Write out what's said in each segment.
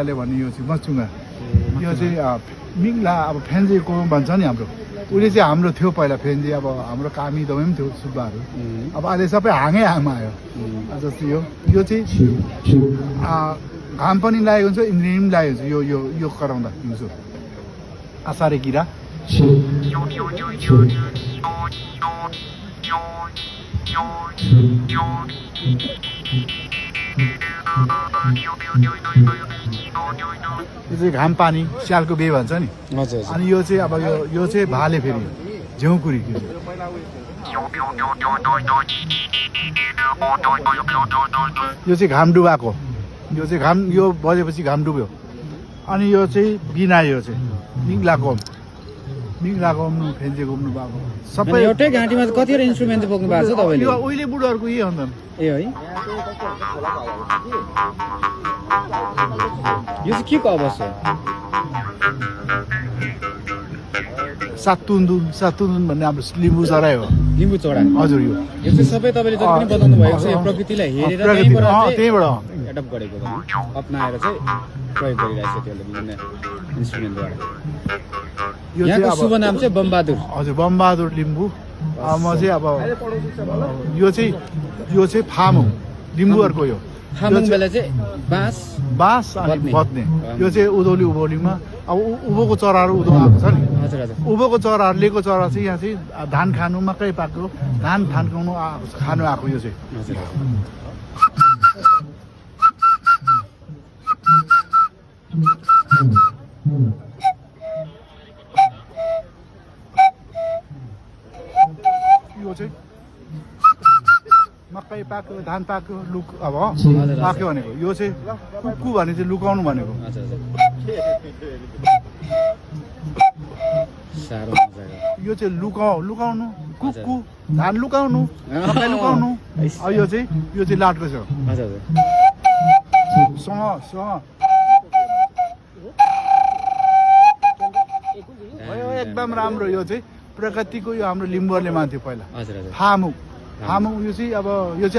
ले भन्ने यो चाहिँ मचुङ्गा यो चाहिँ मिङ्ला अब फेन्जेको भन्छ नि हाम्रो उसले चाहिँ हाम्रो थियो पहिला फेन्जे अब हाम्रो कामी दबाई पनि थियो सुब्बाहरू अब अहिले सबै हाङै हाङमा आयो जस्तो यो चाहिँ घाम पनि लागेको हुन्छ इन्द्रिय पनि लागेको हुन्छ यो कराउँदा हिउँसो आसारे किरा यो चाहिँ घाम पानी स्यालको बे भन्छ नि अनि यो चाहिँ अब यो चाहिँ भाले फेरि झ्याउकुरी यो चाहिँ घाम डुबाएको यो चाहिँ घाम यो बजेपछि घाम डुब्यो अनि यो चाहिँ बिना यो चाहिँ मिङ्ला घुम्नु फेन्जे घुम्नु भएको सबै एउटै घाँटीमा कतिवटा इन्स्ट्रुमेन्ट चाहिँ बोक्नु भएको छ तपाईँले यो उहिले बुढोहरूको यही हुँदैन ए है यो चाहिँ के को अवस्था सातुन्दुन भन्ने हाम्रो लिम्बू चराइ हो लिम्बू चरा हजुर यो चाहिँ सबै तपाईँले जति पनि बताउनु भएको छ यो प्रकृतिलाई हेरेर त्यहीँबाट एडप्ट गरेको अपनाएर चाहिँ प्रयोग गरिरहेको छ त्यसले विभिन्न इन्स्ट्रुमेन्टद्वारा यहाँको शुभ नाम चाहिँ बमबहादुर हजुर बमबहादुर लिम्बू म चाहिँ अब यो चाहिँ फार्म हो लिम्बूहरूको यो फार्मिङ बेला चाहिँ बाँस अनि बत्ने यो चाहिँ उँभौलीमा अब उँभोको चराहरू उँधो आएको छ नि उँभोको चराहरू लिएको चरा चाहिँ यहाँ चाहिँ धान खानु मकै पाक्यो धान खानु आएको यो चाहिँ यो चाहिँ मकै पाक्यो धान पाक्यो लुक अब पाक्यो भनेको यो चाहिँ कुक्कु भने चाहिँ लुकाउनु भनेको यो चाहिँ लुकाउनु कुक्कु धान लुकाउनु मकै लुकाउनु यो चाहिँ लाटको छ एकदम राम्रो यो चाहिँ प्रकृतिको यो हाम्रो लिम्बूहरूले मान्थ्यो पहिला फामुक यो चाहिँ अब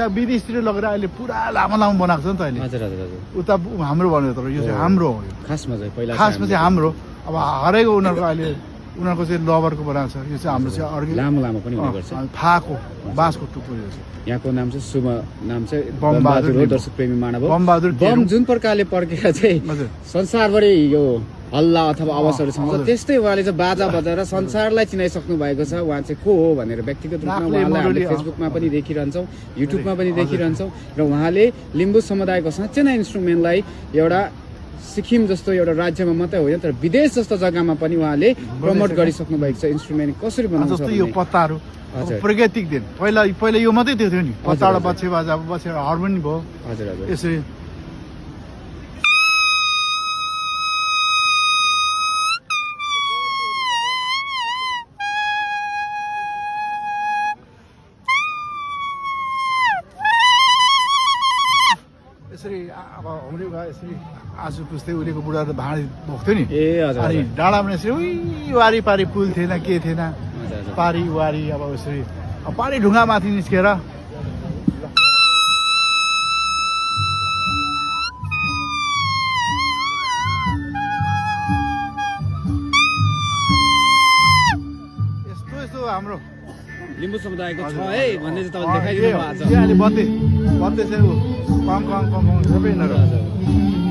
विदेशतिर लगेर अहिले पुरा लामो बनाएको छ नि त अहिले उता हाम्रो भन्यो तर यो चाहिँ हाम्रो हो खासमा चाहिँ हाम्रो अब हरेको उनीहरूको चाहिँ लबरको बनाएको छ यो चाहिँ हाम्रो चाहिँ अर्कै लामो पनि हुने गर्छ फाको बाँसको टुक्रो यो चाहिँ यहाँको नाम चाहिँ शुभ नाम चाहिँ बमबहादुर हो दर्शक प्रेमी मानव बमबहादुर बम जुन प्रकारले पड्केर चाहिँ संसारभरि यो हल्ला अथवा आवाजहरू छ त्यस्तै उहाँले चाहिँ बाजा बजाएर संसारलाई चिनाइसक्नु भएको छ उहाँ चाहिँ को हो भनेर व्यक्तिगत रूपमा उहाँलाई हामीले फेसबुकमा पनि देखिरहन्छौँ युट्युबमा पनि देखिरहन्छौँ र उहाँले लिम्बू समुदायको साँच्चै नै इन्स्ट्रुमेन्टलाई एउटा सिक्किम जस्तो एउटा राज्यमा मात्रै होइन तर विदेश जस्तो जग्गामा पनि उहाँले प्रमोट गरिसक्नु भएको छ इन्स्ट्रुमेन्ट कसरी बनाउँछ जस्तो यो पत्ताहरू प्राकृतिक दिन पहिला यो मात्रै थियो नि पत्ताबाट बच्चे बाजा बसेर हार्मोनी भयो हजुर यसरी अब हुने भयो यसरी आँसु पुस्दै उहिलेको बुढाहरू भाँडी बोक्थ्यो नि अनि डाँडामा यसरी वारी पारी पुल थिएन के थिएन पारी वारी अब यसरी पारी ढुङ्गा माथि निस्केर यस्तो हाम्रो लिम्बू समुदायको छ है भन्ने चाहिँ तपाईँले देखाइदिनु भएको छ अहिले बत्दै सबै यिनीहरू